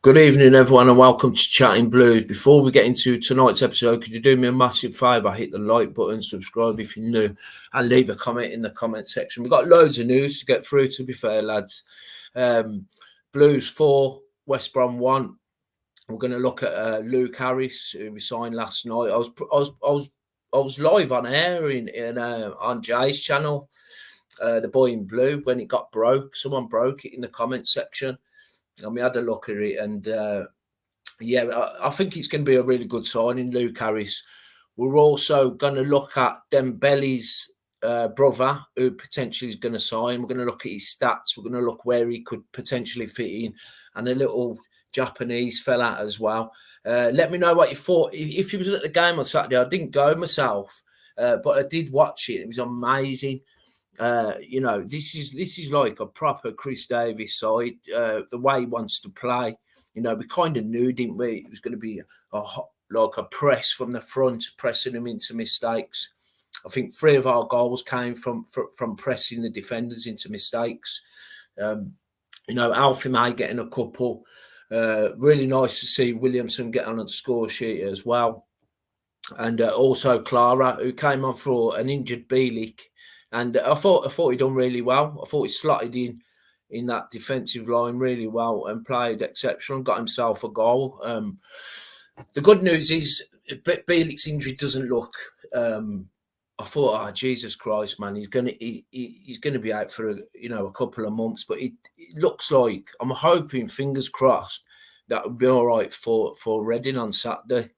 Good evening, everyone, and welcome to Chatting Blues. Before we get into tonight's episode, could you do me a massive favour? Hit the like button, subscribe if you're new, and leave a comment in the comment section. We've got loads of news to get through, to be fair, lads. Blues 4, West Brom 1. We're going to look at Luke Harris, who we signed last night. I was live on air on Jay's channel, the boy in blue, when it got broke. Someone broke it in the comment section. And we had a look at it, and I think it's going to be a really good signing, Luke Harris. We're also going to look at Dembele's brother, who potentially is going to sign. We're going to look at his stats. We're going to look where he could potentially fit in, and a little Japanese fella as well. Let me know what you thought. If you was at the game on Saturday, I didn't go myself, but I did watch it. It was amazing. This is like a proper Chris Davies side. The way he wants to play, we kind of knew, didn't we? It was going to be like a press from the front, pressing them into mistakes. I think 3 of our goals came from pressing the defenders into mistakes. Alfie May getting a couple. Really nice to see Williamson get on the score sheet as well, and also Clara, who came on for an injured Bielik. And I thought he done really well. I thought he slotted in that defensive line really well and played exceptional. Got himself a goal. The good news is Bielik's injury doesn't look. I thought, oh Jesus Christ, man, he's gonna be out for a couple of months. But it looks like, I'm hoping, fingers crossed, that would be all right for Reading on Saturday.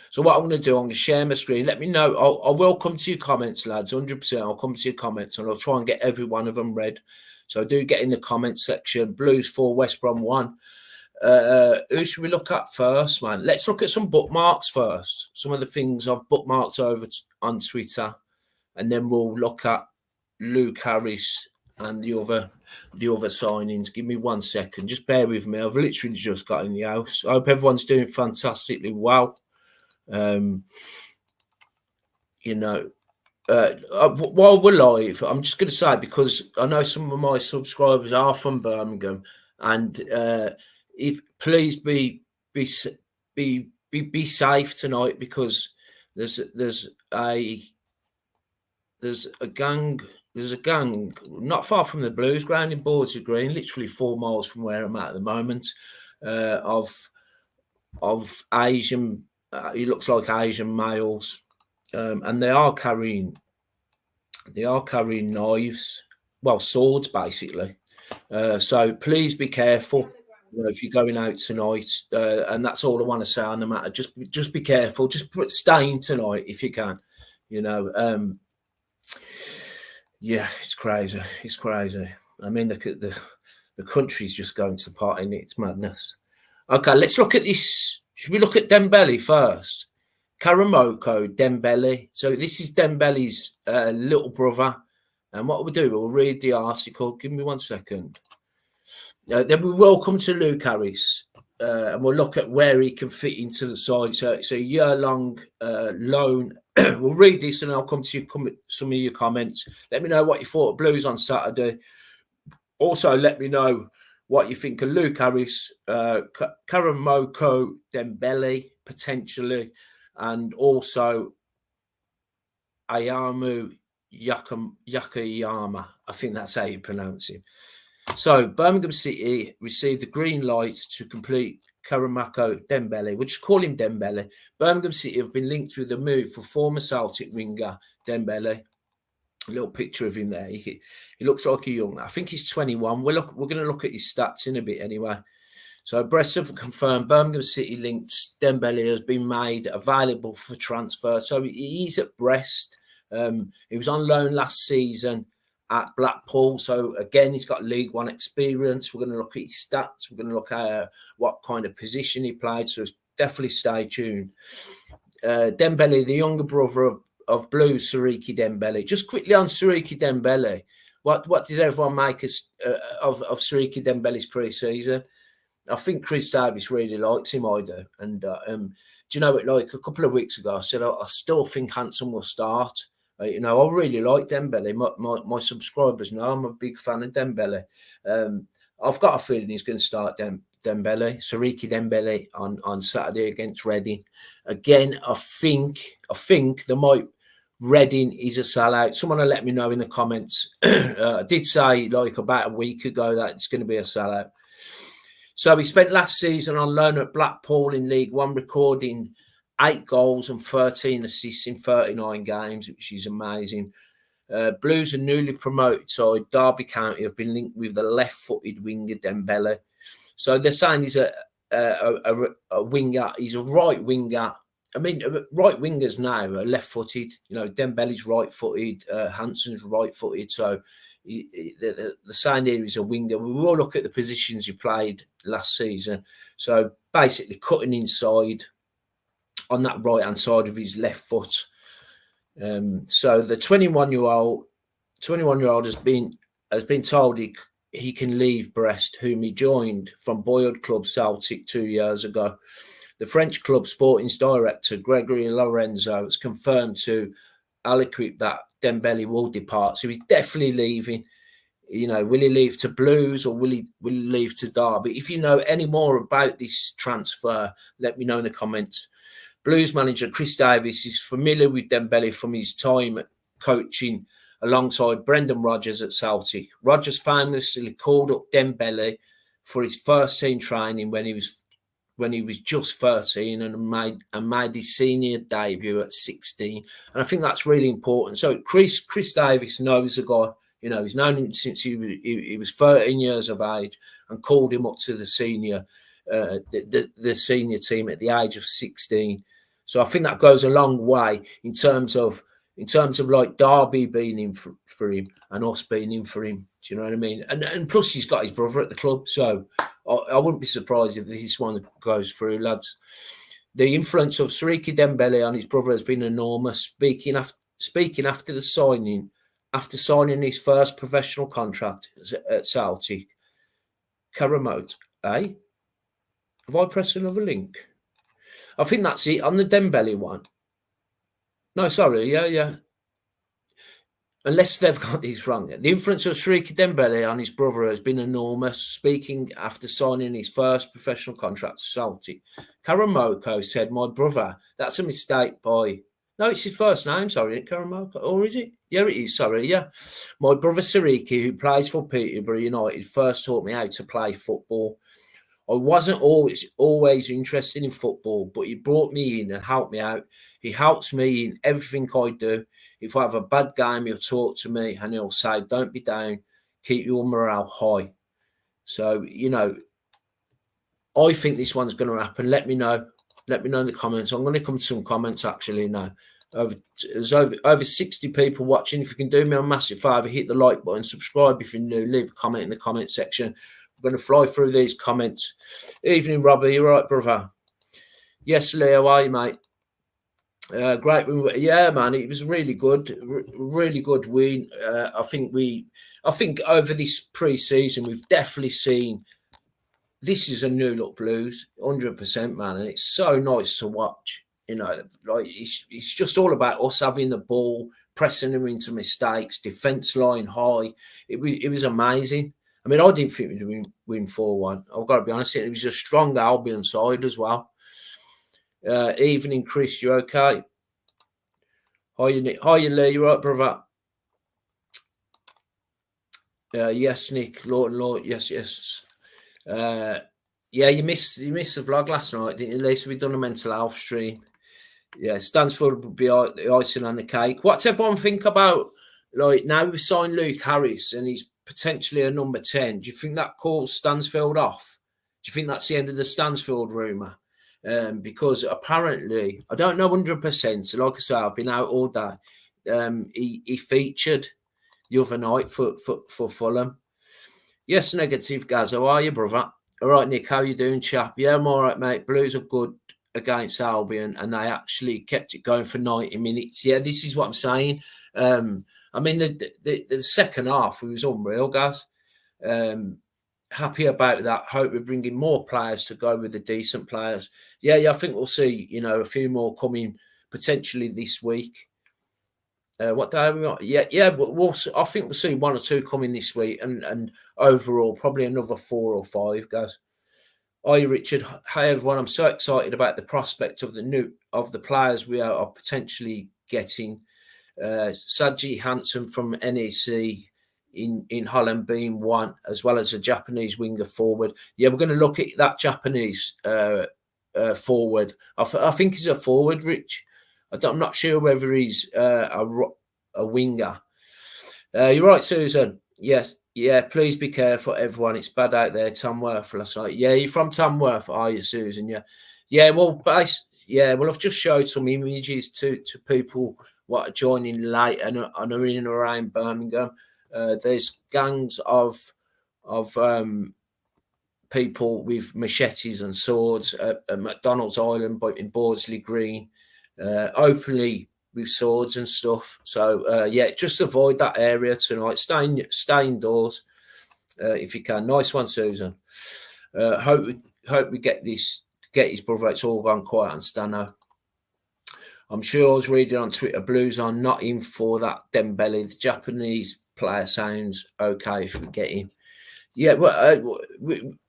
So what I'm going to do, I'm going to share my screen. Let me know. I will come to your comments, lads, 100%. I'll come to your comments, and I'll try and get every one of them read. So do get in the comments section. Blues 4, West Brom 1. Who should we look at first, man? Let's look at some bookmarks first. Some of the things I've bookmarked over on Twitter. And then we'll look at Luke Harris and the other signings. Give me 1 second. Just bear with me. I've literally just got in the house. I hope everyone's doing fantastically well. While we're live, I'm just going to say, because I know some of my subscribers are from Birmingham, and if please be safe tonight, because there's a gang not far from the Blues ground in Bordesley Green, literally 4 miles from where I'm at the moment, of Asian. He looks like Asian males, and they are carrying knives, well, swords basically. So please be careful, if you're going out tonight. And that's all I want to say on the matter. Just be careful. Just stay in tonight if you can. It's crazy. It's crazy. I mean, the country's just going to pot in it. It's madness. Okay, let's look at this. Should we look at Dembele first? Karamoko Dembele. So this is Dembele's little brother. And what we'll do, we'll read the article. Give me 1 second. Then we will come to Luke Harris. And we'll look at where he can fit into the side. So it's a year-long loan. We'll read this, and I'll come to some of your comments. Let me know what you thought of Blues on Saturday. Also, let me know what you think of Luke Harris, Karamoko Dembele, potentially, and also Ayamu Yakayama. I think that's how you pronounce him. So, Birmingham City received the green light to complete Karamoko Dembele. We'll just call him Dembele. Birmingham City have been linked with a move for former Celtic winger Dembele. A little picture of him there. He looks like a young. I think he's 21. We're going to look at his stats in a bit anyway. So Brest have confirmed Birmingham City links Dembele has been made available for transfer. So he's at Brest. He was on loan last season at Blackpool. So again, he's got League One experience. We're going to look at his stats. We're going to look at what kind of position he played. So definitely stay tuned. Dembele, the younger brother of Blues, Siriki Dembele. Just quickly on Siriki Dembele, what did everyone make of Siriki Dembele's pre-season? I think Chris Davies really likes him, I do. And do you know what, like a couple of weeks ago, I said, I still think Hanson will start. I really like Dembele. My subscribers know I'm a big fan of Dembele. I've got a feeling he's going to start Dembele, Siriki Dembele on Saturday against Reading. Again, I think there might Reading is a sellout. Someone will let me know in the comments. I did say like about a week ago that it's going to be a sellout. So he spent last season on loan at Blackpool in League One, recording 8 goals and 13 assists in 39 games, which is amazing. Blues, a newly promoted side, Derby County, have been linked with the left-footed winger Dembele. So they're saying he's a winger. He's a right winger. I mean, right wingers now are left-footed. You know, Dembele's right-footed. Hansen's right-footed. So the saying here is a winger. We will look at the positions he played last season. So basically, cutting inside on that right-hand side of his left foot. So the 21-year-old has been told he can leave Brest, whom he joined from boyhood club Celtic 2 years ago. The French club sporting's director, Gregory Lorenzo, has confirmed to L'Equipe that Dembele will depart. So he's definitely leaving. You know, will he leave to Blues or will he leave to Derby? If you know any more about this transfer, let me know in the comments. Blues manager Chris Davis is familiar with Dembele from his time coaching alongside Brendan Rodgers at Celtic. Rodgers famously called up Dembele for his first team training when he was just 13 and made his senior debut at 16. And I think that's really important. So Chris Davis knows the guy. You know, he's known him since he was 13 years of age and called him up to the senior senior team at the age of 16. So I think that goes a long way in terms of like Derby being in for him and us being in for him. Do you know what I mean? And plus he's got his brother at the club, so I wouldn't be surprised if this one goes through, lads. The influence of Siriki Dembele on his brother has been enormous. Speaking after signing his first professional contract at Celtic, Karamote, eh? Have I pressed another link? I think that's it on the Dembele one. No, sorry, yeah. Unless they've got these wrong. The influence of Siriki Dembele on his brother has been enormous. Speaking after signing his first professional contract at Celtic, Karamoko said, "My brother, that's a mistake, boy." No, it's his first name, sorry, isn't it, Karamoko? Or is it? Yeah, it is, sorry, yeah. My brother Siriki, who plays for Peterborough United, first taught me how to play football. I wasn't always interested in football, but he brought me in and helped me out. He helps me in everything I do. If I have a bad game, he'll talk to me and he'll say, "Don't be down, keep your morale high." So, you know, I think this one's going to happen. Let me know. Let me know in the comments. I'm going to come to some comments actually now. There's over 60 people watching. If you can do me a massive favour, hit the like button, subscribe if you're new, leave a comment in the comment section. I'm going to fly through these comments. Evening, Robbie. You right, brother? Yes, Leo. How are you, mate? Great win. Yeah, man. It was really good. Really good win. I think over this pre-season, we've definitely seen this is a new look Blues, 100%, man. And it's so nice to watch. You know, like it's just all about us having the ball, pressing them into mistakes, defence line high. It was amazing. I mean, I didn't think we'd win 4-1. I've got to be honest. It was a strong Albion side as well. Evening, Chris. You okay? Hi, you, Lee. You right, brother? Yes, Nick. Lord. Yes. Yeah, you missed the vlog last night, didn't you? At least we've done a mental health stream. Yeah, Stansfield would be the icing on the cake. What's everyone think about, like, now we've signed Luke Harris and he's potentially a number 10. Do you think that calls Stansfield off? Do you think that's the end of the Stansfield rumour? Because apparently, I don't know 100%. So like I say, I've been out all day. He featured the other night for Fulham. Yes, negative, Gaz. How are you, brother? All right, Nick. How you doing, chap? Yeah, I'm all right, mate. Blues are good against Albion, and they actually kept it going for 90 minutes. Yeah, this is what I'm saying. I mean, the second half was unreal, guys. Happy about that. Hope we're bringing more players to go with the decent players. Yeah, I think we'll see, you know, a few more coming potentially this week. What day are we on? Yeah. I think we'll see 1 or 2 coming this week, and overall probably another 4 or 5, guys. Hi Richard, hi everyone. I'm so excited about the prospect of the players we are potentially getting. Saji Hansen from NEC in Holland being one, as well as a Japanese winger forward. Yeah, we're going to look at that Japanese forward. I think he's a forward, Rich. I'm not sure whether he's a winger. You're right, Susan. Yes, yeah. Please be careful, everyone. It's bad out there. Tamworth last night. Yeah, you're from Tamworth, are you, Susan? Yeah, yeah. Well, I've just showed some images to people what are joining late and are in and around Birmingham. There's gangs of people with machetes and swords at McDonald's Island, but in Bordsley Green, openly with swords and stuff. So yeah, just avoid that area tonight. Stay indoors if you can. Nice one, Susan. Hope we get his brother. It's all gone quiet on Stano. I'm sure I was reading on Twitter, Blues are not in for that Dembele. The Japanese player sounds okay if we get him. Yeah, well,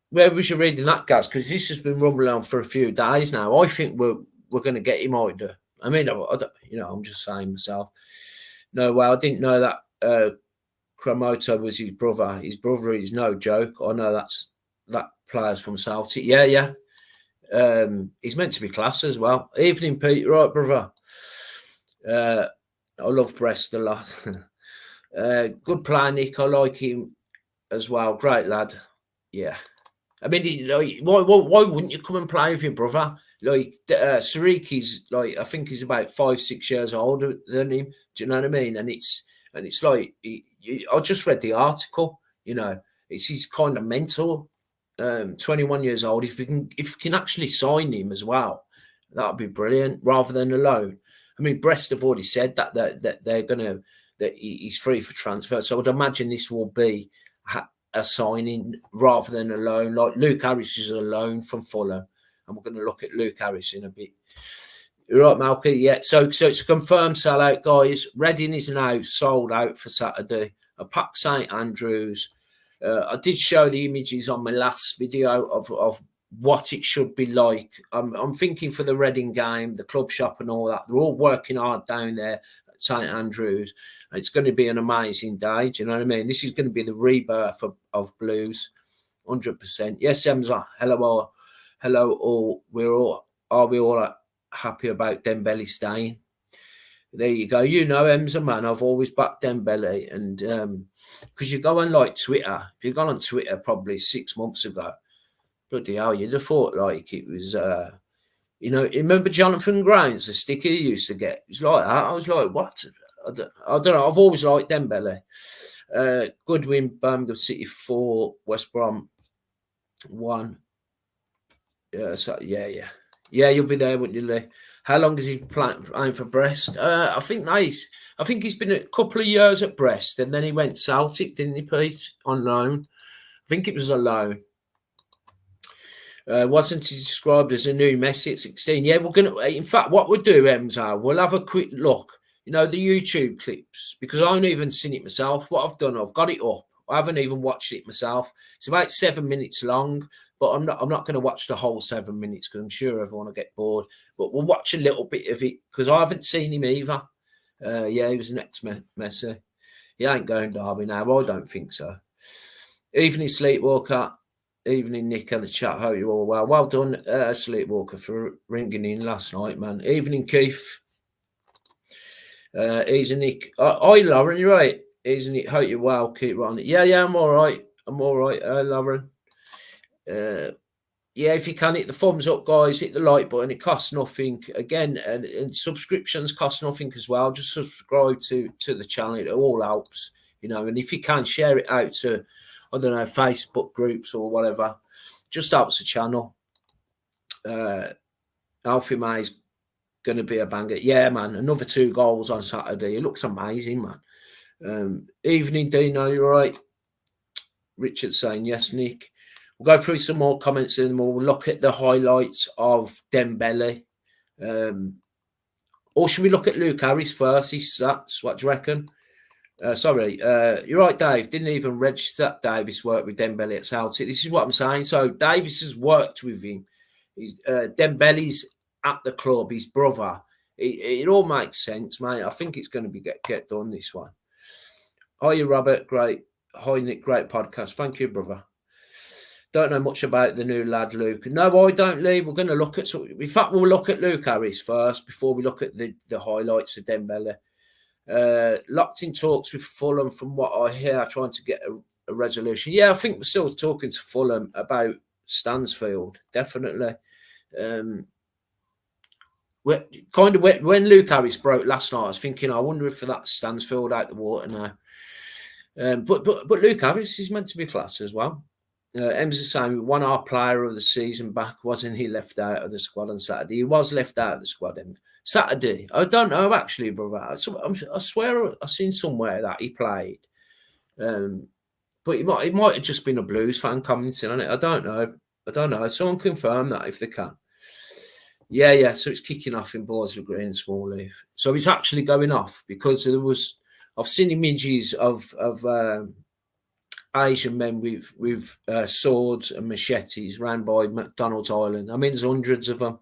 where was you reading that, Gaz? Because this has been rumbling on for a few days now. I think we're going to get him either. I mean, I'm just saying myself. No, well, I didn't know that Kramoto was his brother. His brother is no joke. I know that player's from Celtic. Yeah. He's meant to be class as well. Evening, Pete. Right, brother. I love Brest a lot. Good player, Nick. I like him as well. Great lad. Yeah. I mean, why wouldn't you come and play with your brother? Like Sariki's I think he's about 5-6 years older than him. Do you know what I mean? And it's like I just read the article. He's kind of mental. 21 years old. If we can actually sign him as well, that would be brilliant. Rather than a loan. I mean, Brest have already said that they're gonna that he's free for transfer. So I'd imagine this will be a signing rather than a loan. Like Luke Harris is a loan from Fulham, and we're going to look at Luke Harris in a bit. You're right, Malky. Yeah. So it's a confirmed sellout, guys. Reading is now sold out for Saturday. A pack St Andrews. I did show the images on my last video of what it should be like. I'm thinking for the Reading game, the club shop and all that. They're all working hard down there at St Andrews. It's going to be an amazing day. Do you know what I mean? This is going to be the rebirth of Blues, 100%. Yes, Emza. Hello all. Are we all happy about Dembele staying? There you go. Emza, man. I've always backed Dembele, and because you go on like Twitter, if you got on Twitter probably 6 months ago, bloody hell, you'd have thought like it was. Remember Jonathan Grimes, the sticker he used to get? It was like that. I was like, what? I don't know. I've always liked Dembele. Good win, Birmingham City 4, West Brom 1. Yeah. You'll be there, wouldn't you, Lee? How long has he playing for Brest? I think he's been a couple of years at Brest, and then he went Celtic, didn't he, Pete? On loan. I think it was a loan. Wasn't he described as a new Messi at 16? Yeah, we're gonna. In fact, what we'll do, Emza, we'll have a quick look. The YouTube clips, because I haven't even seen it myself. What I've done, I've got it up. I haven't even watched it myself. It's about 7 minutes long, but I'm not going to watch the whole 7 minutes because I'm sure everyone will get bored. But we'll watch a little bit of it because I haven't seen him either. Yeah, he was next Messi. He ain't going Derby now. I don't think so. Evening, Sleepwalker. Evening, Nick and the chat. Hope you're all well. Well done, Sleepwalker, for ringing in last night, man. Evening, Keith. Easy, Nick. Hi, Lauren. You're right. Easy, Nick. Hope you're well. Keep running. Yeah. I'm all right. Lauren. Yeah, if you can hit the thumbs up, guys, hit the like button. It costs nothing. Again, and subscriptions cost nothing as well. Just subscribe to the channel. It all helps, And if you can, share it out to, I don't know, Facebook groups or whatever. Just helps the channel. Alfie May's going to be a banger. Yeah, man. Another 2 goals on Saturday. It looks amazing, man. Evening, Dino. You're right. Richard saying yes, Nick. We'll go through some more comments and we'll look at the highlights of Dembele. Or should we look at Luke Harris first? His stats. What do you reckon? You're right, Dave. Didn't even register that Davis worked with Dembele at Celtic. This is what I'm saying. So Davis has worked with him. Dembele's at the club, his brother. It all makes sense, mate. I think it's going to be get done, this one. Hi, Robert. Great. Hi, Nick. Great podcast. Thank you, brother. Don't know much about the new lad, Luke. No, I don't, Lee. We're going to look at... In fact, we'll look at Luke Harris first before we look at the highlights of Dembele. Locked in talks with Fulham, from what I hear, trying to get a resolution. Yeah, I think we're still talking to Fulham about Stansfield, definitely. When Luke Harris broke last night, I was thinking, I wonder if that's Stansfield out the water now. But Luke Harris is meant to be class as well. Em's the same. One our player of the season back, wasn't he left out of the squad on Saturday? He was left out of the squad. Saturday, I don't know actually, brother. I swear I've seen somewhere that he played, but it might have just been a Blues fan commenting on it. I don't know. Someone confirm that if they can. Yeah. So it's kicking off in Borsley Green and Smallleaf. So it's actually going off because I've seen images of Asian men with swords and machetes round by McDonald's Island. I mean, there's hundreds of them.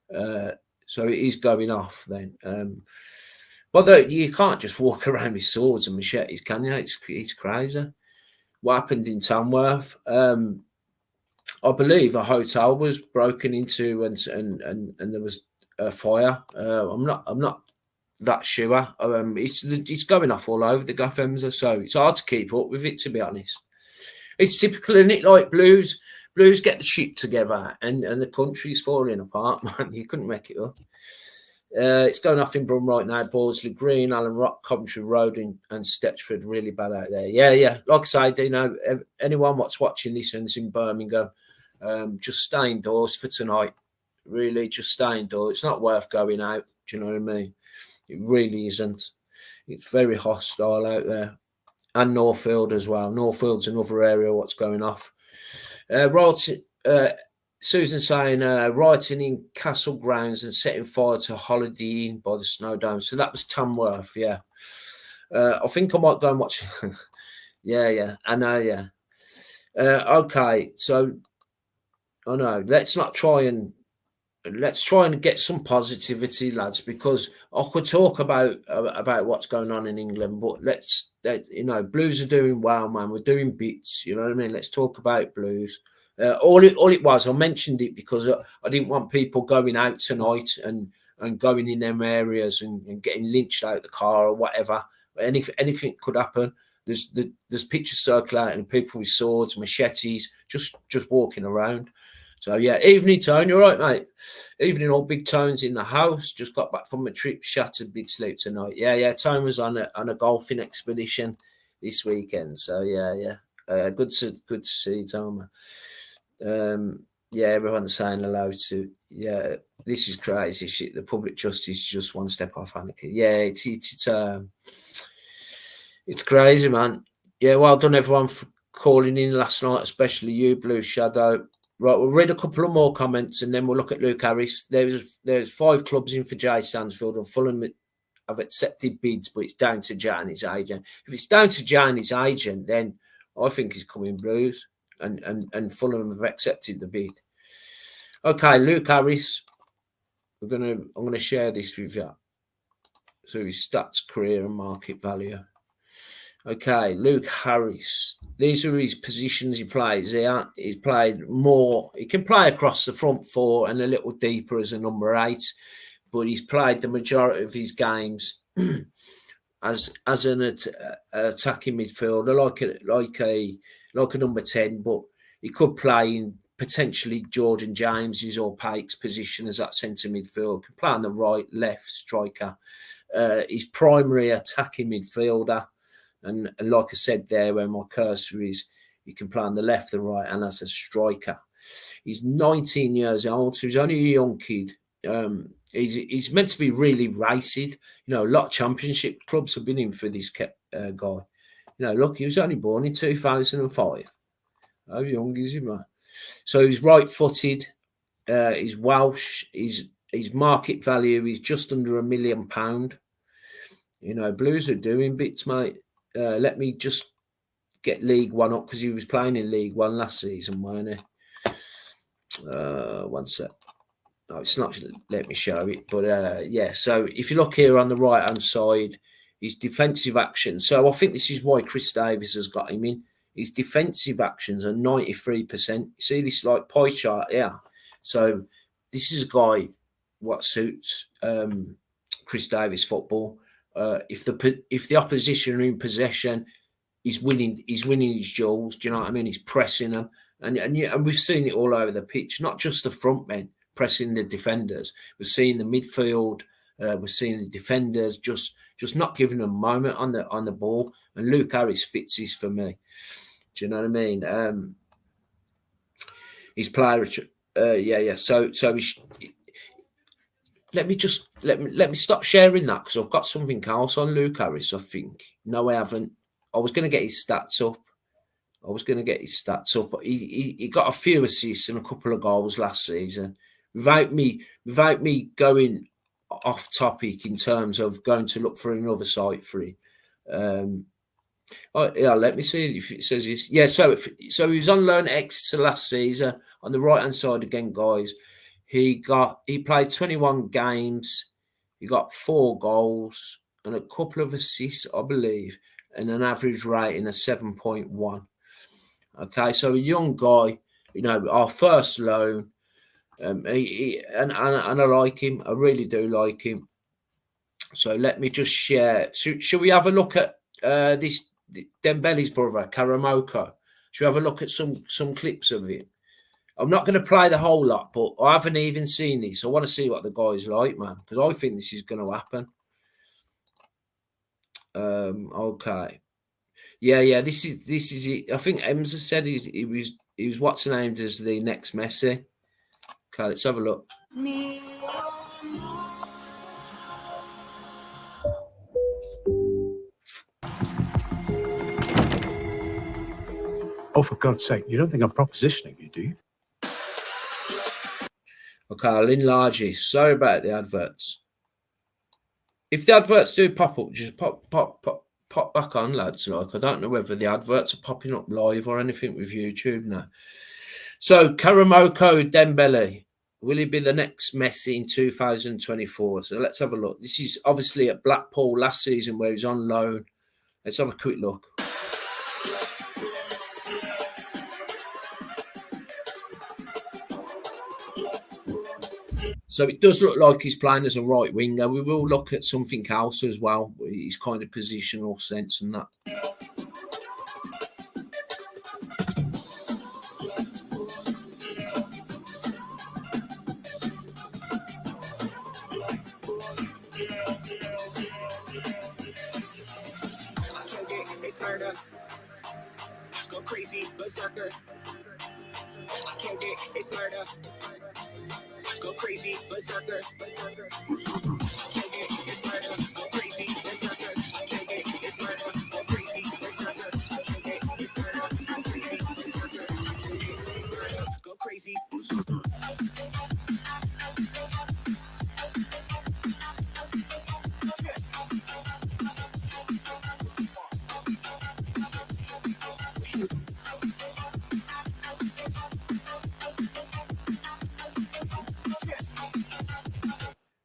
So it is going off then. But you can't just walk around with swords and machetes, can you? It's crazy. What happened in Tamworth? I believe a hotel was broken into and there was a fire. I'm not that sure. It's going off all over the Gothams, so it's hard to keep up with it, to be honest. It's typical, isn't it? Like Blues get the shit together and the country's falling apart, man. You couldn't make it up. It's going off in Brum right now. Borsley Green, Allen Rock, Coventry Road and Stetchford, really bad out there. Yeah. Like I say, anyone what's watching this and is in Birmingham, just stay indoors for tonight. Really, just stay indoors. It's not worth going out. Do you know what I mean? It really isn't. It's very hostile out there. And Northfield as well. Northfield's another area what's going off. Susan saying, writing in Castle Grounds and setting fire to Holiday Inn by the Snowdome. So that was Tamworth, yeah. I think I might go and watch it. yeah. I know, yeah. Okay, so I know. Let's try and get some positivity, lads, because I could talk about what's going on in England, but let's Blues are doing well, man. We're doing bits, you know what I mean? Let's talk about Blues. All it was, I mentioned it because I didn't want people going out tonight and going in them areas and getting lynched out the car or whatever. Anything could happen. There's pictures circulating, people with swords, machetes, just walking around. So yeah, evening Tone, you're right, mate. Evening, all Big Tone's in the house. Just got back from a trip, shattered, big sleep tonight. Yeah. Tone was on a golfing expedition this weekend. So yeah. Good to see you, Tone. Everyone's saying hello to. Yeah, this is crazy shit. The public justice is just one step off anarchy. Yeah, it's crazy, man. Yeah, well done everyone for calling in last night, especially you, Blue Shadow. Right, we'll read a couple of more comments and then we'll look at Luke Harris. There's 5 clubs in for Jay Stansfield and Fulham have accepted bids, but it's down to Jay and his agent. If it's down to Jay and his agent, then I think he's coming Blues and Fulham have accepted the bid. Okay, Luke Harris. I'm gonna share this with you. So his stats, career and market value. Okay, Luke Harris. These are his positions he plays here. He's played more. He can play across the front 4 and a little deeper as a number 8, but he's played the majority of his games as an attacking midfielder, like a number 10. But he could play in potentially Jordan James's or Pake's position as that centre midfield. Can play on the right, left striker. He's primary attacking midfielder. And like I said there, where my cursor is, you can play on the left, the right, and as a striker. He's 19 years old, so he's only a young kid. He's meant to be really racing. A lot of championship clubs have been in for this guy. Look, he was only born in 2005. How young is he, man? So he's right-footed. He's Welsh. His market value is just under £1 million. You know, Blues are doing bits, mate. Let me just get League One up because he was playing in League One last season, weren't he? One sec. No, it's not. Let me show it. But yeah, so if you look here on the right hand side, his defensive action. So I think this is why Chris Davies has got him in. His defensive actions are 93%. See this like pie chart, yeah. So this is a guy what suits Chris Davies football. If the opposition are in possession, he's winning his duels. Do you know what I mean? He's pressing them, and we've seen it all over the pitch. Not just the front men pressing the defenders. We're seeing the midfield. We're seeing the defenders just not giving them a moment on the ball. And Luke Harris fits this for me. Do you know what I mean? His player, yeah. So let me stop sharing that because I've got something else on Luke Harris. I think no, I haven't. I was going to get his stats up. He got a few assists and a couple of goals last season. Without me going off topic in terms of going to look for another site for him. Yeah, let me see if it says this. Yeah, so he was on loan at Exeter last season. On the right hand side again, guys, he played 21 games. He got 4 goals and a couple of assists, I believe, and an average rating of 7.1. Okay, so a young guy, you know, our first loan. And I like him. I really do like him. So let me just share. So, shall we have a look at this Dembele's brother, Karamoko? Shall we have a look at some clips of him? I'm not going to play the whole lot, but I haven't even seen this. I want to see what the guy's like, man, because I think this is going to happen. Okay. Yeah. This is it. I think Ems has said he was what's named as the next Messi. Okay, let's have a look. Oh, for God's sake, you don't think I'm propositioning you, do you? Okay, I'll enlarge it. Sorry about the adverts. If the adverts do pop up, just pop back on, lads. Like, I don't know whether the adverts are popping up live or anything with YouTube now. So, Karamoko Dembele, will he be the next Messi in 2024? So let's have a look. This is obviously at Blackpool last season where he's on loan. Let's have a quick look. So it does look like he's playing as a right winger. We will look at something else as well. His kind of positional sense and that. Go crazy, berserker. I killed it, it's murder. Go crazy, berserker. Killed it, it's murder. Go crazy, berserker. Killed it, it's murder. Go crazy, berserker. Killed it, it's murder. Go crazy, berserker. Go crazy, berserker.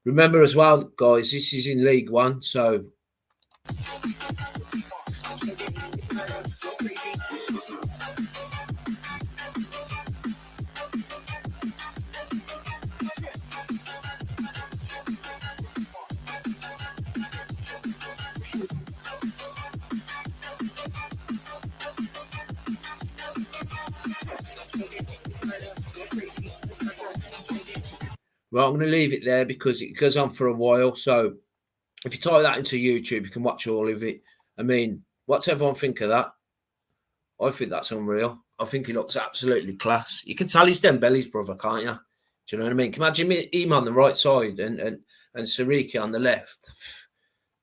Remember as well, guys, this is in League One, so right, I'm going to leave it there because it goes on for a while. So if you type that into YouTube, you can watch all of it. I mean, what's everyone think of that? I think that's unreal. I think he looks absolutely class. You can tell he's Dembele's brother, can't you? Do you know what I mean? Can you imagine him on the right side and Sariki on the left?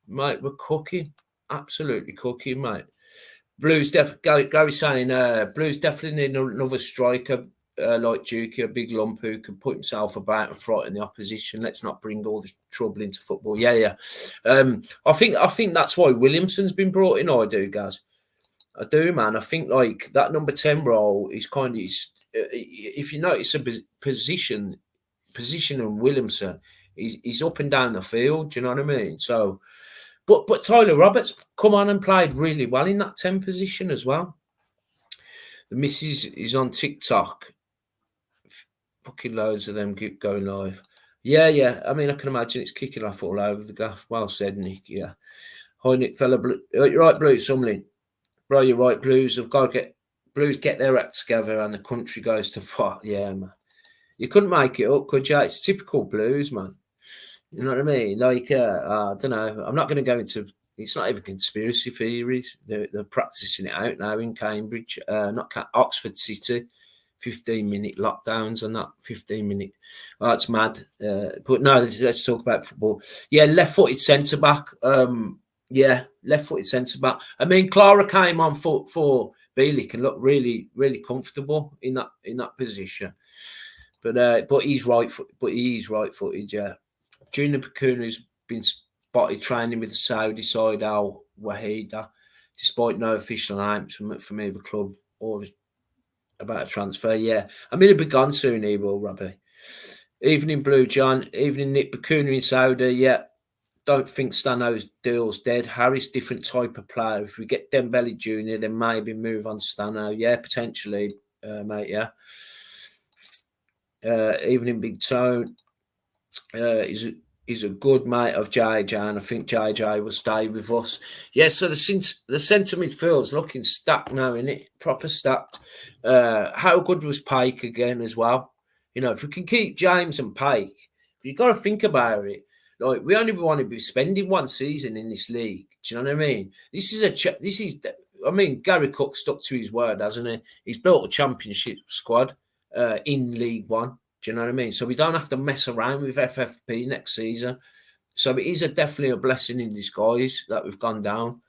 Mate, we're cooking. Absolutely cooking, mate. Blues Gary saying Blues definitely need another striker. like Dukey, a big lump who can put himself about and frighten the opposition. Let's not bring all the trouble into football. Yeah. I think that's why Williamson's been brought in. I do, guys. I do, man. I think like that number 10 role is kind of, if you notice a position on Williamson, he's up and down the field. Do you know what I mean? So, but Tyler Roberts come on and played really well in that 10 position as well. The missus is on TikTok. Fucking loads of them keep going live. Yeah. I mean, I can imagine it's kicking off all over the gaff. Well said, Nick. Yeah. Hi, Nick, fella. You're right, Blues. Something, bro. You're right, Blues. Have got to get their act together, and the country goes to pot. Yeah, man. You couldn't make it up, could you? It's typical Blues, man. You know what I mean? Like, I don't know. I'm not going to go into. It's not even conspiracy theories. They're practicing it out now in Cambridge, Oxford City. 15-minute lockdowns and that 15-minute. Oh, that's mad. But no, let's talk about football. Yeah, left-footed centre-back. Left-footed centre-back. I mean, Clara came on for Bielik and looked really, really comfortable in that position. But he's right-footed, yeah. Junior Pakuna's been spotted training with the Saudi side, Al Wahida, despite no official names from either club or about a transfer. Yeah, I mean, he'll be gone soon, he will, Robbie. Evening, Blue John. Evening, Nick. Bakuna in Saudi. Yeah, don't think Stano's deal's dead. Harris, different type of player. If we get Dembele Jr., then maybe move on Stano. Yeah, potentially, mate, yeah. Evening, Big Tone. He's a good mate of JJ, and I think JJ will stay with us. Yeah, so the centre midfield's looking stacked now, isn't it? Proper stacked. How good was Pike again as well? You know, if we can keep James and Pike, you've got to think about it. Like, we only want to be spending one season in this league. Do you know what I mean? I mean, Gary Cook stuck to his word, hasn't he? He's built a championship squad in League One. Do you know what I mean? So we don't have to mess around with FFP next season. So it is definitely a blessing in disguise that we've gone down.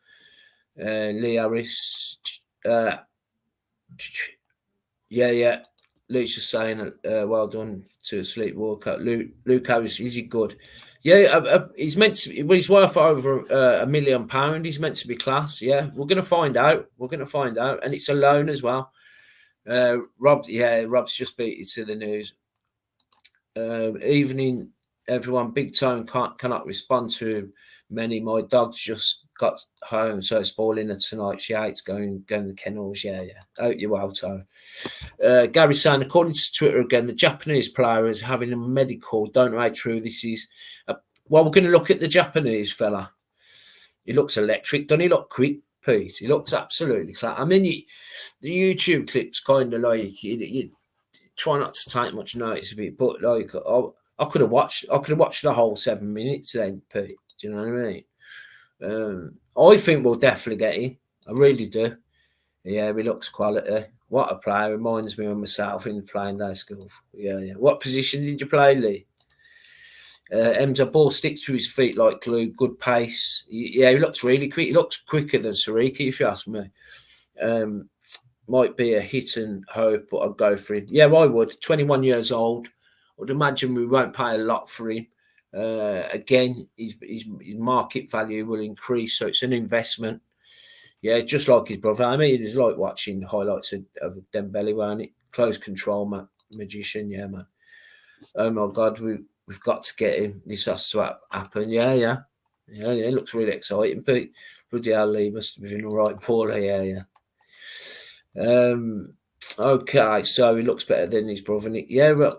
Lee Harris. Yeah. Luke's just saying, well done to Sleepwalker. Luke Harris, is he good? Yeah, he's meant to. Well, he's worth over £1 million. He's meant to be class. Yeah, we're going to find out. And it's a loan as well. Rob's just beat it to the news. Evening, everyone. Big Tone cannot respond to many. My dog's just got home, so it's spoiling her tonight. She hates going to the kennels. Yeah. Hope you're well, Tone. Gary saying, according to Twitter again, the Japanese player is having a medical. Don't know how true this is. Well, we're going to look at the Japanese fella. He looks electric. Doesn't he look quick, Pete? He looks absolutely flat. I mean, the YouTube clip's kind of like you try not to take much notice of it, but like I could have watched the whole 7 minutes then, Pete. Do you know what I mean? I think we'll definitely get him. I really do. Yeah, he looks quality. What a player. Reminds me of myself in playing day school. Yeah. What position did you play, Lee? Emza ball sticks to his feet like glue. Good pace. Yeah, he looks really quick. He looks quicker than Sariki, if you ask me. Might be a hit and hope, but I'd go for him. Yeah, I would. 21 years old. I'd imagine we won't pay a lot for him. Again, his market value will increase, so it's an investment. Yeah, just like his brother. I mean, it's like watching highlights of Dembele, weren't it? Close control, magician. Yeah, man. Oh my God, we've got to get him. This has to happen. Yeah. It looks really exciting, Pete. Bloody hell, Lee must have been all right, Paula. Yeah. Okay, so he looks better than his brother. You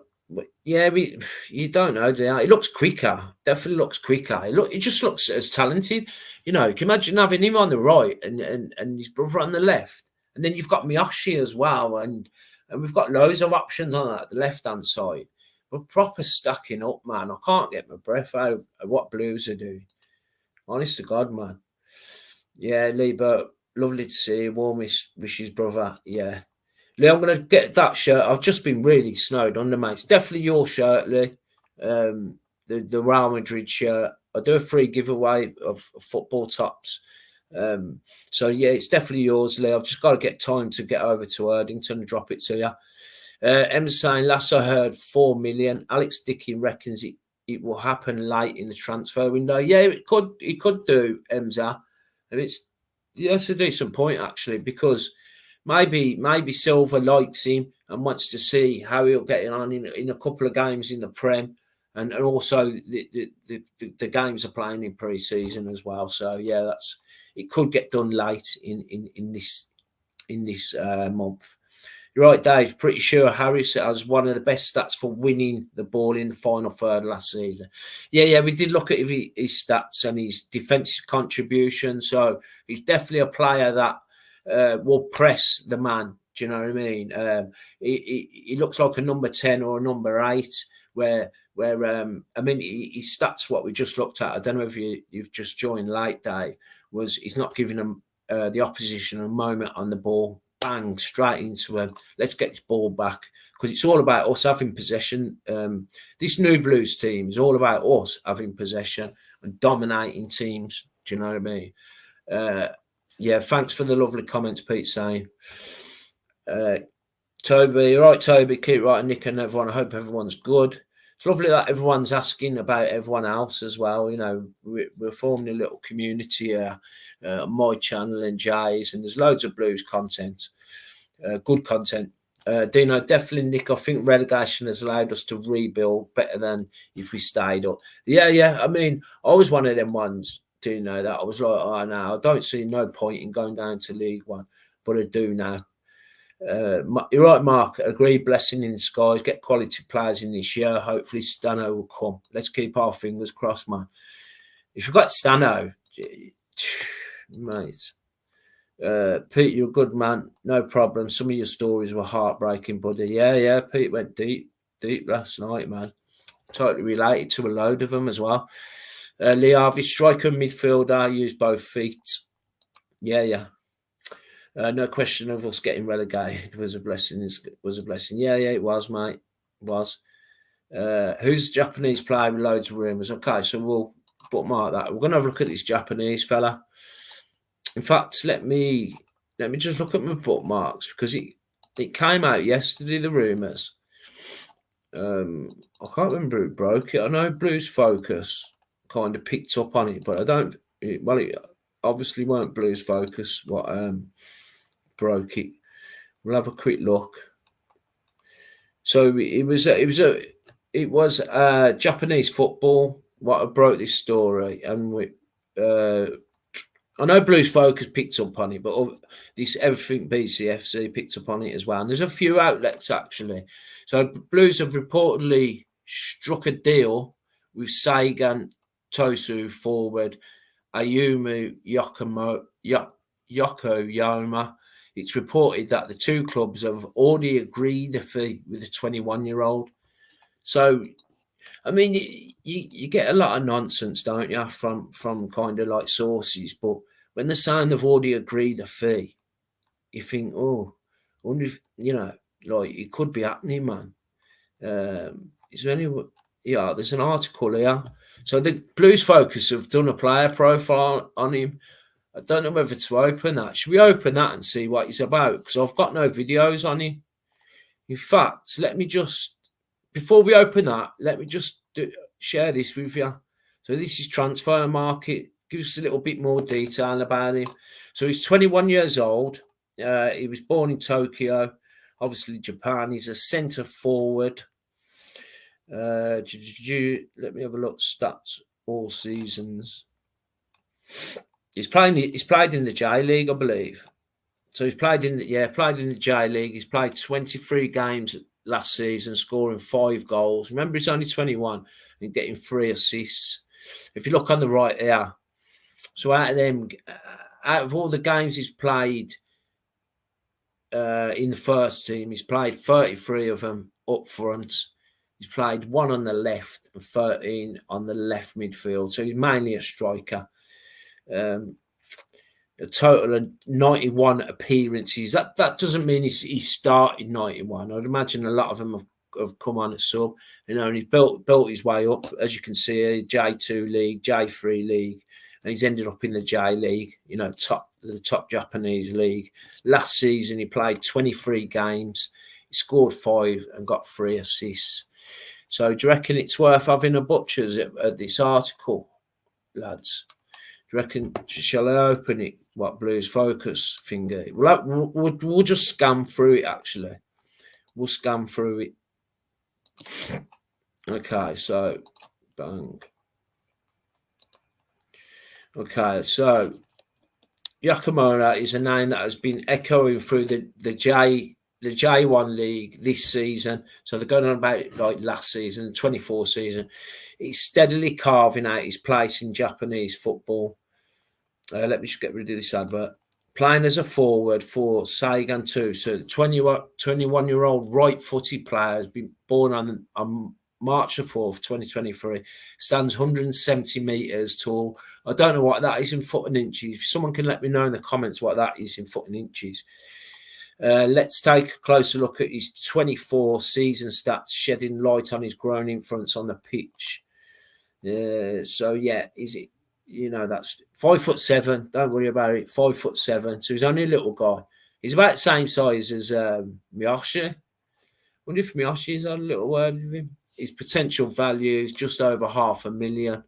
don't know, do you? He looks quicker. Definitely looks quicker. He just looks as talented. You know, can you imagine having him on the right and his brother on the left, and then you've got Miyoshi as well, and we've got loads of options on that, the left-hand side. We're proper stacking up, man. I can't get my breath out of what Blues are doing. Honest to God, man. Yeah, Lee, but lovely to see you. Warm wishes, brother. Yeah. Lee, I'm going to get that shirt. I've just been really snowed under, mate. It's definitely your shirt, Lee. The Real Madrid shirt. I do a free giveaway of football tops. So, yeah, it's definitely yours, Lee. I've just got to get time to get over to Erdington and drop it to you. Em's saying, last I heard, 4 million. Alex Dickin reckons it will happen late in the transfer window. Yeah, it could do, Emza. And that's a decent point, actually, because maybe Silva likes him and wants to see how he'll get on in a couple of games in the Prem. And also the games are playing in pre-season as well. So yeah, it could get done late in this month. You're right, Dave. Pretty sure Harris has one of the best stats for winning the ball in the final third last season. Yeah, we did look at his stats and his defensive contribution. So he's definitely a player that will press the man. Do you know what I mean? He looks like a number 10 or a number 8 where I mean, his stats, what we just looked at, I don't know if you've just joined late, Dave, was he's not giving them the opposition a moment on the ball. Bang, straight into him. Let's get this ball back, because it's all about us having possession. This new Blues team is all about us having possession and dominating teams. Do you know what I mean? Yeah, thanks for the lovely comments, Pete saying. Toby, all right, Toby, keep writing, Nick and everyone. I hope everyone's good. It's lovely that everyone's asking about everyone else as well. You know, we're forming a little community here on my channel and Jay's, and there's loads of Blues content, good content. Dino, definitely, Nick, I think relegation has allowed us to rebuild better than if we stayed up. Yeah. I mean, I was one of them ones, Dino, that I was like, oh, no, I don't see no point in going down to League One, but I do now. You're right, Mark. Agree. Blessing in disguise. Get quality players in this year. Hopefully, Stano will come. Let's keep our fingers crossed, man. If you've got Stano, mate, Pete, you're a good man. No problem. Some of your stories were heartbreaking, buddy. Yeah. Pete went deep last night, man. Totally related to a load of them as well. Lee Harvey, striker and midfielder, use both feet. Yeah. No question of us getting relegated was a blessing. Yeah, it was, mate. It was. Who's Japanese player with loads of rumours? Okay, so we'll bookmark that. We're going to have a look at this Japanese fella. In fact, let me just look at my bookmarks, because it came out yesterday, the rumours. I can't remember who broke it. I know Blues Focus kind of picked up on it, but I don't. It obviously weren't Blues Focus what broke it. We'll have a quick look. So it was Japanese football what broke this story, and I know Blues Focus picked up on it, but this Everything BCFC picked up on it as well. And there's a few outlets actually. So Blues have reportedly struck a deal with Seigan Tosu forward Ayumu Yokoyama. It's reported that the two clubs have already agreed a fee with the 21-year-old. So, I mean, you get a lot of nonsense, don't you, from kind of like sources. But when they're saying they've already agreed a fee, you think, oh, I wonder if, you know, like it could be happening, man. Is there any? Yeah, there's an article here. So the Blues Focus have done a player profile on him. I don't know whether to open that. Should we open that and see what he's about? Because I've got no videos on him. In fact, before we open that, let me just share this with you. So this is Transfer Market. Gives us a little bit more detail about him. So he's 21 years old. He was born in Tokyo, obviously Japan. He's a centre forward. Let me have a look. Stats, all seasons. He's played in the J League, I believe. So he's played in the J League. He's played 23 games last season, scoring 5 goals. Remember, he's only 21 and getting 3 assists. If you look on the right here, so out of all the games he's played in the first team, he's played 33 of them up front. He's played 1 on the left and 13 on the left midfield. So he's mainly a striker. A total of 91 appearances. That doesn't mean he started 91. I'd imagine a lot of them have come on as sub. You know, and he's built his way up, as you can see, J2 League, J3 League, and he's ended up in the J League. You know, the top Japanese league. Last season he played 23 games. He scored 5 and got 3 assists. So do you reckon it's worth having a butcher's at this article, lads? Do you reckon, shall I open it? What Blues Focus finger? We'll just scan through it, actually. We'll scan through it. Okay, so bang. Okay, so Yakamura is a name that has been echoing through the J1 league this season. So they're going on about like last season, 24 season. He's steadily carving out his place in Japanese football. Let me just get rid of this advert. Playing as a forward for Saigon 2. So the 21-year-old right-footed player has been born on March the 4th, 2023. Stands 170 metres tall. I don't know what that is in foot and inches. If someone can let me know in the comments what that is in foot and inches. Let's take a closer look at his 24 season stats, shedding light on his grown influence on the pitch. So yeah, is it? That's 5'7". Don't worry about it. 5'7". So he's only a little guy. He's about the same size as Miyoshi. Wonder if Miyoshi's had a little word with him. His potential value is just over $500,000.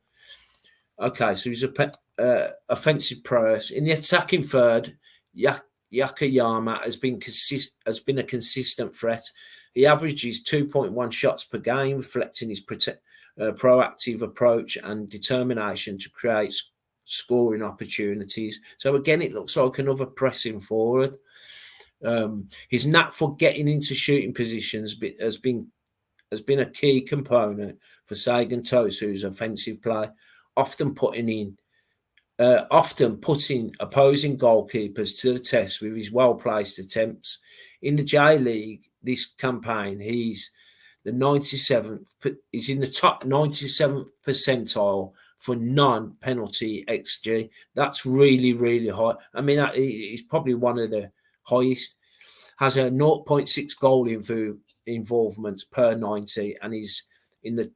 Okay, so he's a offensive prowess in the attacking third. Yakayama has been a consistent threat. He averages 2.1 shots per game, reflecting his proactive approach and determination to create scoring opportunities. So again, it looks like another pressing forward. His knack for getting into shooting positions has been a key component for Saigon Tosu's offensive play, often putting opposing goalkeepers to the test with his well-placed attempts. In the J League this campaign, he's in the top 97th percentile for non-penalty XG. That's really, really high. I mean, he's probably one of the highest. Has a 0.6 goal involvements per 90, and he's in the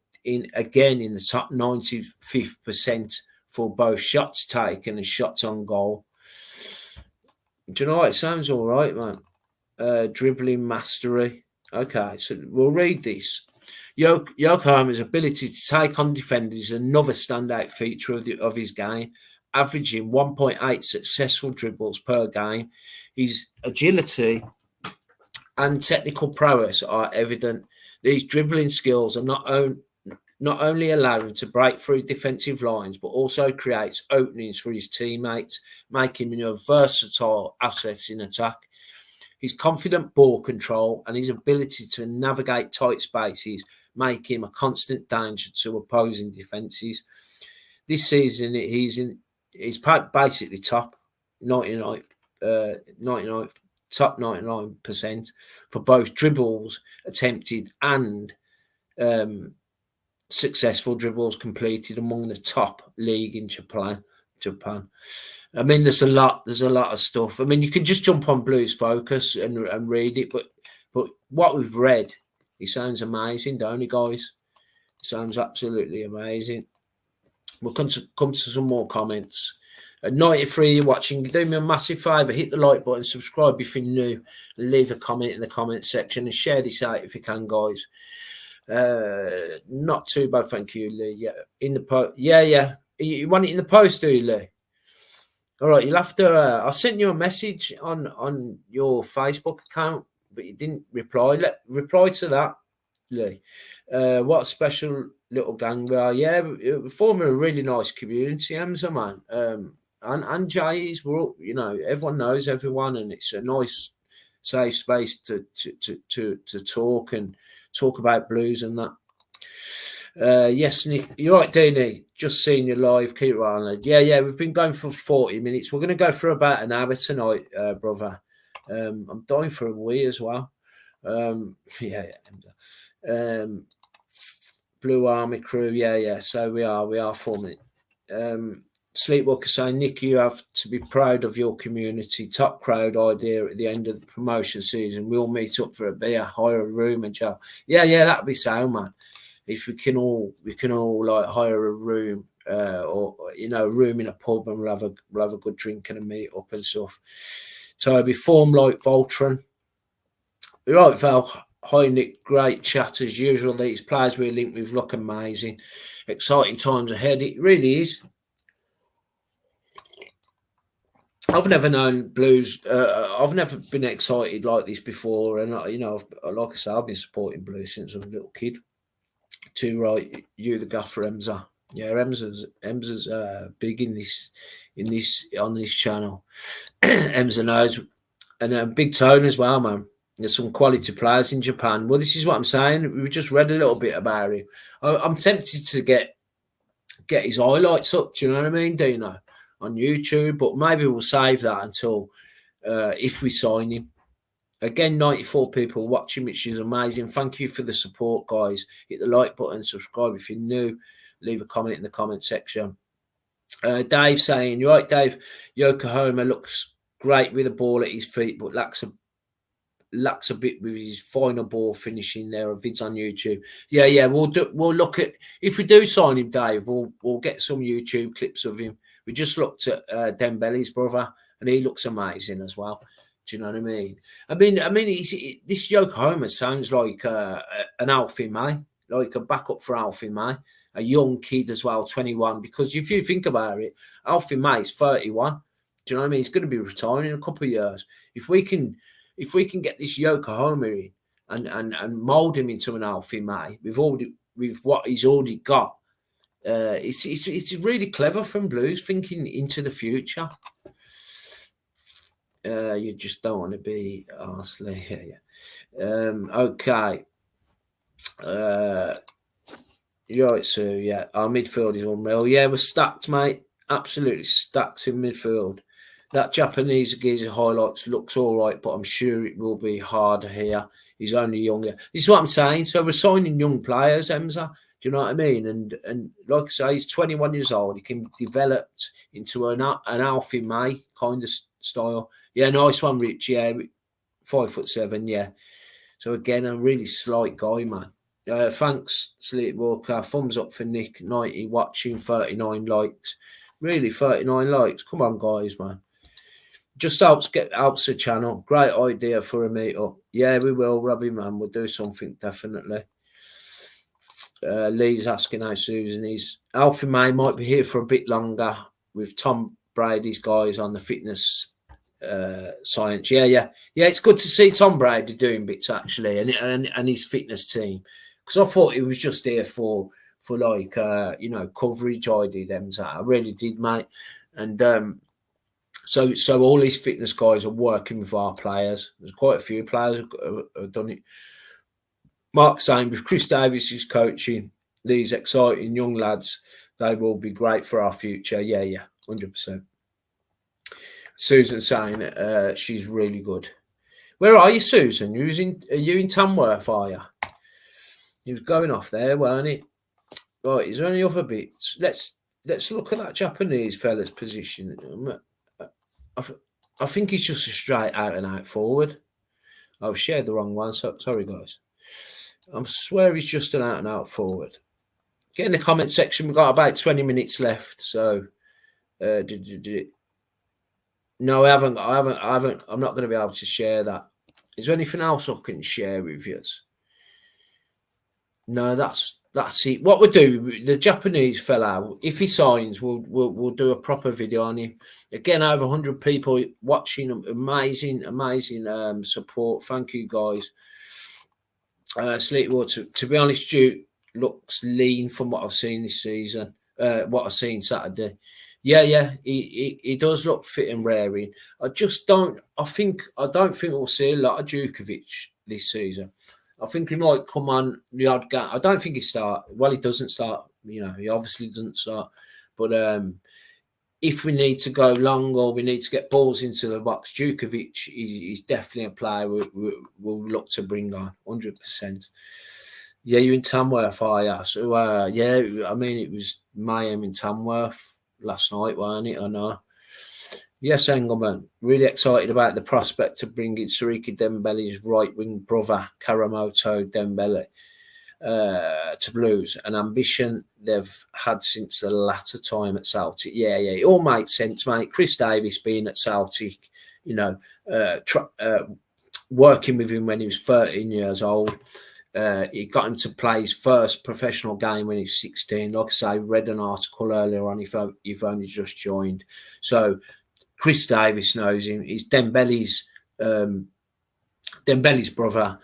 top 95th percent for both shots taken and shots on goal. Do you know what? It sounds all right, man. Dribbling mastery. Okay, so we'll read this. Yokohama's ability to take on defenders is another standout feature of his game, averaging 1.8 successful dribbles per game. His agility and technical prowess are evident. These dribbling skills are not only allow him to break through defensive lines, but also creates openings for his teammates, making him a versatile asset in attack. His confident ball control and his ability to navigate tight spaces make him a constant danger to opposing defences. This season, he's basically top 99% for both dribbles attempted and successful dribbles completed, among the top league in Japan. I mean, there's a lot of stuff. I mean, you can just jump on Blues Focus and read it, but what we've read, it sounds amazing, don't it, guys? It sounds absolutely amazing. We'll come to some more comments. At 93, you're watching. Do me a massive favour, hit the like button, subscribe if you're new, leave a comment in the comment section, and share this out if you can, guys. Not too bad, thank you, Lee. Yeah, in the post. Yeah. You want it in the post, do you, Lee? All right, you'll have to. I sent you a message on your Facebook account, but you didn't reply. Reply to that, Lee. What a special little gang we are. Yeah, we're forming a really nice community, Hamza, man. And Jay's, we're all, everyone knows everyone, and it's a nice, safe space to talk about blues and that. Yes, Nick, you're right, Deanie. Just seeing you live. Keep right on. Yeah. We've been going for 40 minutes. We're going to go for about an hour tonight, brother. I'm dying for a wee as well. Blue Army Crew. Yeah. So we are forming it. Sleepwalker saying, Nick, you have to be proud of your community. Top crowd idea at the end of the promotion season. We'll meet up for a beer, hire a room, and Joe. Yeah, that'd be sound, man. If we can all like hire a room, or a room in a pub, and we'll have a good drink and a meet up and stuff. So it'll be form like Voltron. Right, Val. Hi, Nick. Great chat as usual. These players we're linked with look amazing. Exciting times ahead. It really is. I've never known Blues. I've never been excited like this before, and like I say, I've been supporting Blues since I was a little kid. To right, you the gaffer, Emza. Yeah, Emza's big in this on this channel. Emza knows, and Big Tone as well, man. There's some quality players in Japan. Well, this is what I'm saying. We just read a little bit about him. I'm tempted to get his highlights up. Do you know what I mean, Dino, on YouTube? But maybe we'll save that until if we sign him. Again, 94 people watching, which is amazing. Thank you for the support, guys. Hit the like button, subscribe if you're new. Leave a comment in the comment section. Dave saying, you're right, Dave. Yokohama looks great with the ball at his feet, but lacks a bit with his final ball finishing. There are vids on YouTube. Yeah. We'll look at, if we do sign him, Dave. We'll get some YouTube clips of him. We just looked at Dembele's brother, and he looks amazing as well. Do you know what I mean? This Yokohama sounds like an Alfie May, like a backup for Alfie May, a young kid as well, 21. Because if you think about it, Alfie May is 31. Do you know what I mean? He's going to be retiring in a couple of years. If we can get this Yokohama in and mould him into an Alfie May with what he's already got, it's really clever from Blues, thinking into the future. You just don't want to be Arsenal. Okay. Right, so yeah, our midfield is unreal. Yeah, we're stacked, mate. Absolutely stacked in midfield. That Japanese geezer highlights looks all right, but I'm sure it will be harder here. He's only younger. This is what I'm saying. So we're signing young players, Emza. Do you know what I mean? And like I say, he's 21 years old. He can develop into an Alfie May kind of style. Yeah, nice one, Rich. Yeah, 5'7". Yeah. So again, a really slight guy, man. Thanks, Sleepwalker. Thumbs up for Nick. 90 watching, 39 likes. Really, 39 likes. Come on, guys, man. Just helps the channel. Great idea for a meetup. Yeah, we will, Robbie, man. We'll do something definitely. Lee's asking how Susan is. Alfie May might be here for a bit longer with Tom Brady's guys on the fitness science. Yeah. It's good to see Tom Brady doing bits actually, and his fitness team, because I thought he was just here for like coverage. I did them. I really did, mate. And so all these fitness guys are working with our players. There's quite a few players who have done it. Mark saying with Chris Davis's coaching, these exciting young lads, they will be great for our future. Yeah, 100%. Susan saying she's really good. Where are you, Susan? Are you in Tamworth, are you? He was going off there, weren't he? Right, is there any other bits? Let's look at that Japanese fella's position. I think he's just a straight out and out forward. I've shared the wrong one, so sorry guys. I swear he's just an out and out forward. Get in the comment section. We've got about 20 minutes left, so no, I haven't. I'm not going to be able to share that. Is there anything else I can share with you? No, that's it. What we'll do, the Japanese fella, if he signs, we'll do a proper video on him. Again, over 100 people watching. Amazing support. Thank you, guys. Sleepwater, to be honest, Duke looks lean from what I've seen this season. What I've seen Saturday. Yeah, he does look fit and raring. I don't think we'll see a lot of Djukovic this season. I think he might come on the odd game. I don't think he start. Well, he doesn't start. He obviously doesn't start. But if we need to go long or we need to get balls into the box, Djukovic is definitely a player we'll look to bring on 100%. Yeah, you're in Tamworth, are you? So, yeah, I mean, it was mayhem in Tamworth last night, wasn't it? I know. Yes, Engelman, really excited about the prospect of bringing Sariki Dembele's right-wing brother, Karamoto Dembele, to Blues, an ambition they've had since the latter time at Celtic. Yeah, it all makes sense, mate. Chris Davis being at Celtic, working with him when he was 13 years old. He got him to play his first professional game when he was 16. Like I say, read an article earlier on if you've only just joined. So Chris Davis knows him. He's Dembele's brother,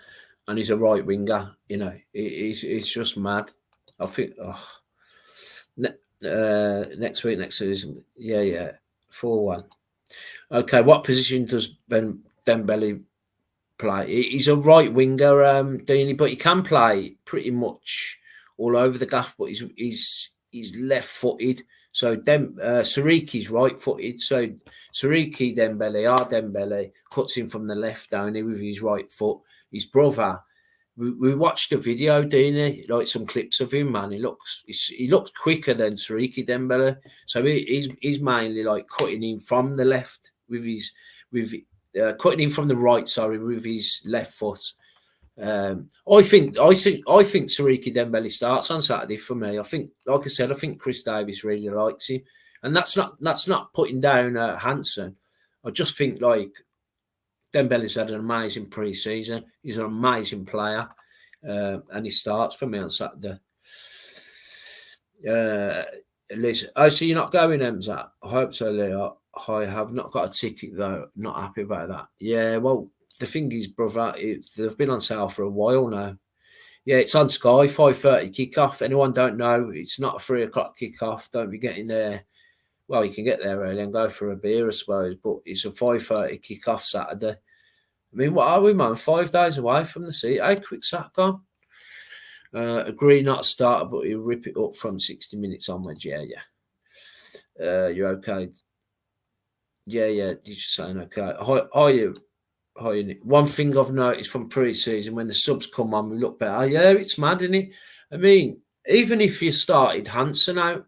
and he's a right winger. You know, he's just mad. I think next week, next season, yeah, 4-1. Okay, what position does Dembele play? He's a right winger, Deanie, but he can play pretty much all over the gaff. But he's left-footed. So Sariki's right-footed. So Sariki Dembele cuts him from the left down here with his right foot. His brother, we watched a video, Deanie, like some clips of him, man. He looks quicker than Sariki Dembele. So he's mainly like cutting him from the left cutting him from the right, with his left foot. I think Sariki Dembele starts on Saturday for me. I think, like I said, I think Chris Davis really likes him, and that's not putting down Hansen. I just think like Dembele's had an amazing pre-season. He's an amazing player, and he starts for me on Saturday. Listen, so you're not going, Emza? I hope so, Leo. I have not got a ticket though. Not happy about that. Yeah, well, the thing is, brother, they've been on sale for a while now. Yeah, it's on Sky, 5:30 kickoff. Anyone don't know, it's not a 3 o'clock kickoff. Don't be getting there. Well, you can get there early and go for a beer, I suppose, but it's a 5:30 kickoff Saturday. I mean, what are we, man? 5 days away from the seat. How quick's that gone? Agree not to start, but you rip it up from 60 minutes onwards. Yeah. You're okay. Yeah, you're just saying okay. Are you? One thing I've noticed from pre-season, when the subs come on, we look better. Oh, yeah, it's mad, isn't it? I mean, even if you started Hansen out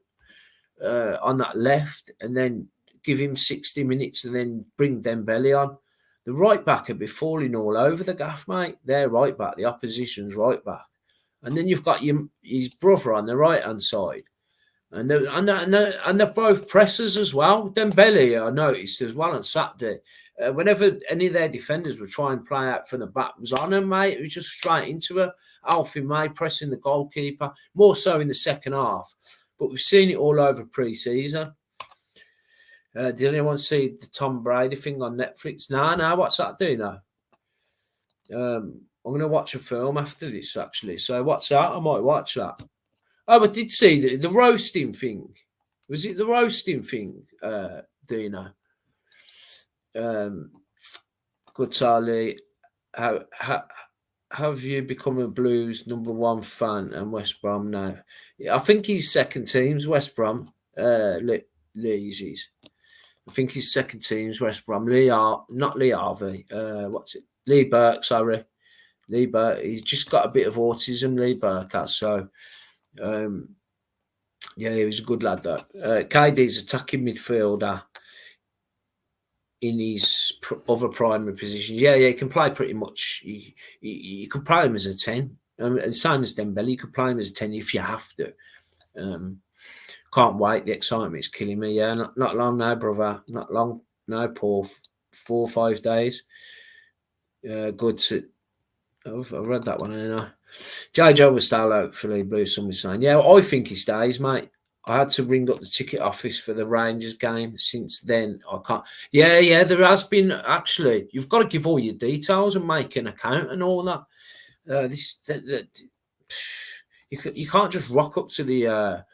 on that left and then give him 60 minutes and then bring Dembele on, the right back would be falling all over the gaff, mate. Their right back, the opposition's right back. And then you've got his brother on the right-hand side. And they're both pressers as well. Dembele, I noticed as well on Saturday. Whenever any of their defenders would try and play out from the back, was on him, mate. It was just straight into her. Alfie May pressing the goalkeeper, more so in the second half. But we've seen it all over pre-season. Did anyone see the Tom Brady thing on Netflix? No, what's that do now? I'm going to watch a film after this, actually. So what's that? I might watch that. Oh, I did see the roasting thing. Was it the roasting thing, do you know? Good, Charlie. How have you become a Blues #1 fan and West Brom now? I think his second team's West Brom. Lee's. I think his second team's West Brom. Not Lee Harvey. What's it? Lee Burke, sorry. Lee Burke. He's just got a bit of autism, Lee Burke has, so... yeah, he was a good lad, though. KD's attacking midfielder in his other primary positions. Yeah, he can play pretty much. You can play him as a 10. And same as Dembele, you could play him as a 10 if you have to. Can't wait. The excitement's killing me. Yeah, not long now, brother. Not long now, Paul. 4 or 5 days. Good to... I've read that one, ain't I? Jojo was still out for the Blues. Somebody saying, yeah, I think he stays, mate. I had to ring up the ticket office for the Rangers game. Since then, I can't. Yeah, there has been, actually. You've got to give all your details and make an account and all that. You can't just rock up to the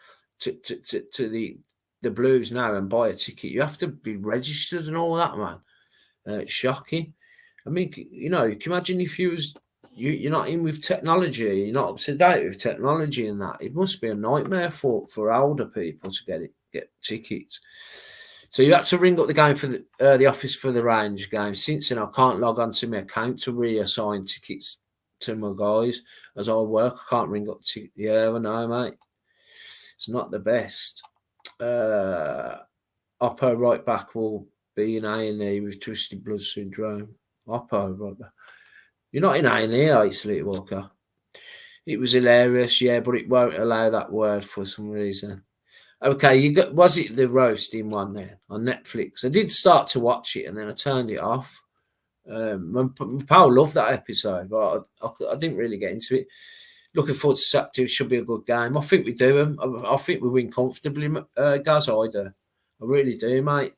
the Blues now and buy a ticket. You have to be registered and all that, man. It's shocking. I mean, you know, can you imagine if you're not in with technology, you're not up to date with technology and that. It must be a nightmare for older people to get tickets. So you had to ring up the game for the office for the Rangers game. Since then, I can't log on to my account to reassign tickets to my guys as I work. I can't ring up tickets. Yeah, I know, mate. It's not the best. Oppo right back will be in A&E with twisted blood syndrome. Oppo right back. You're not in A&E, are you, Sleepwalker? It was hilarious, yeah, but it won't allow that word for some reason. Okay, was it the roasting one then on Netflix? I did start to watch it and then I turned it off. My pal loved that episode, but I didn't really get into it. Looking forward to Saturday. Should be a good game. I think we do. I think we win comfortably, Gaz. I do. I really do, mate.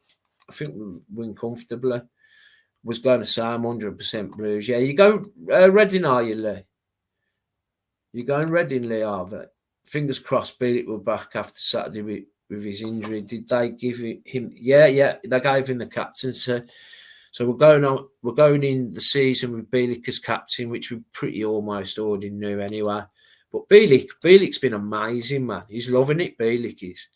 I think we win comfortably. Was going to say I'm 100% Blues. Yeah, you go Reading, are you, Lee? You're going Reading, Lee, are they? Fingers crossed Bielik will back after Saturday with his injury. Did they give him? Yeah, they gave him the captaincy. So we're going in the season with Bielik as captain, which we pretty almost already knew anyway. But Bielik's been amazing, man. He's loving it. Bielik is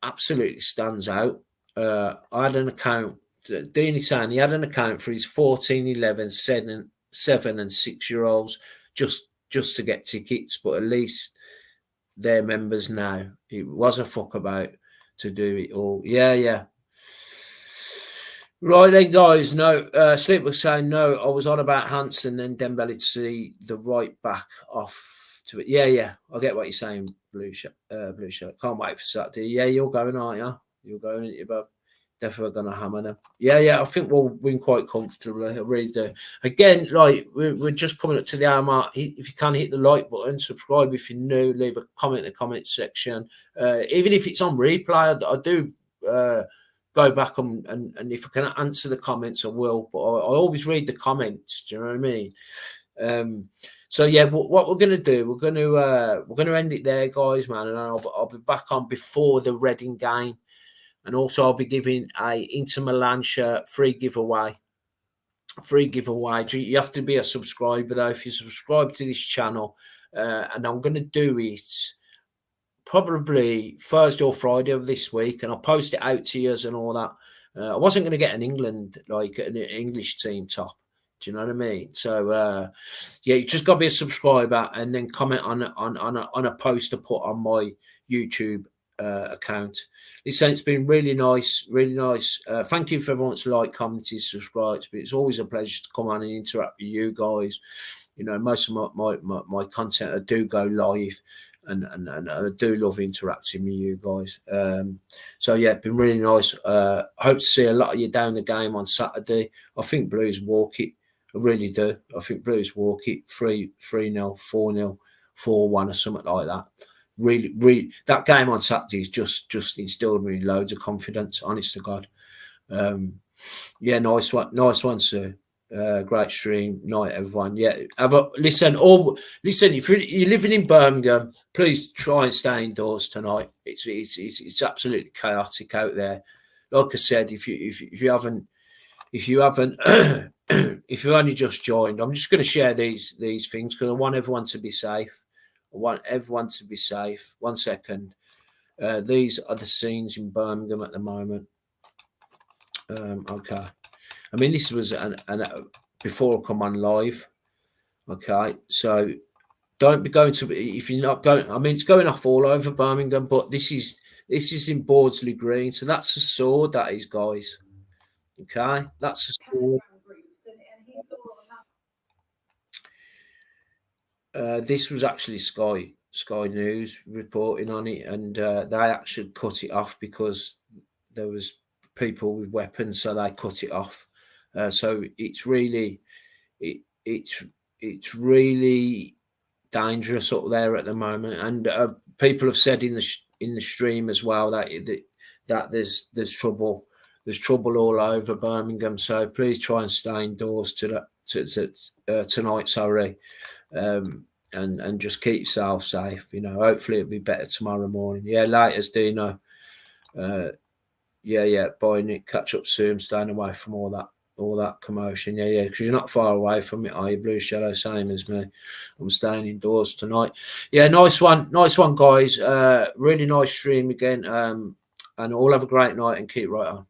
absolutely stands out. I had an account. Deanie saying he had an account for his 14, 11, 7 and 6 year olds just to get tickets, but at least they're members now. It was a fuck about to do it all. Yeah. Right then, guys. No, Sleep was saying no. I was on about Hansen, then Dembele to see the right back off to it. Yeah. I get what you're saying, Blue Shirt. Can't wait for Saturday. Yeah, you're going, aren't you? You're going, you're both. Definitely going to hammer them. Yeah. I think we'll win quite comfortably. I really do. Again, like we're just coming up to the hour mark. If you can hit the like button, subscribe if you're new, leave a comment in the comment section. Even if it's on replay, I do go back and if I can answer the comments, I will. But I always read the comments. Do you know what I mean? So yeah, what we're going to do, we're going to end it there, guys, man, and I'll be back on before the Reading game. And also, I'll be giving a Inter Milan shirt free giveaway. You have to be a subscriber, though, if you subscribe to this channel. And I'm going to do it probably Thursday or Friday of this week. And I'll post it out to you and all that. I wasn't going to get an English team top. Do you know what I mean? So, yeah, you just got to be a subscriber and then comment on a post to put on my YouTube account. Listen, it's been really nice. Thank you for everyone that's liked, commented, subscribed. It's always a pleasure to come on and interact with you guys. You know, most of my content I do go live, and I do love interacting with you guys. So yeah, it's been really nice. Hope to see a lot of you down the game on Saturday. I think Blues walk it. I really do. I think Blues walk it 3-0, 4-0, 4-1 or something like that. Really, that game on Saturday is just instilled me loads of confidence. Honest to God, yeah, nice one, sir. Great stream, night, everyone. Yeah, listen. If you're living in Birmingham, please try and stay indoors tonight. It's absolutely chaotic out there. Like I said, if you haven't, if you've only just joined, I'm just going to share these things because I want everyone to be safe. I want everyone to be safe. 1 second. These are the scenes in Birmingham at the moment. Okay. I mean, this was before I come on live. Okay. So don't be going to, if you're not going, I mean, it's going off all over Birmingham, but this is in Bordsley Green. So that's a sword, that is, guys. Okay. That's a sword. This was actually Sky News reporting on it, and they actually cut it off because there was people with weapons, so they cut it off. So it's really dangerous up there at the moment, and people have said in the stream as well that there's trouble. There's trouble all over Birmingham, so please try and stay indoors tonight. Sorry. And just keep yourself safe. You know, hopefully it'll be better tomorrow morning. Yeah, laters, Dino. Yeah. Bye, Nick. Catch up soon. Staying away from all that commotion. Yeah. Because you're not far away from it, are you, Blue Shadow? Same as me. I'm staying indoors tonight. Yeah, nice one, guys. Really nice stream again. And all have a great night and keep right on.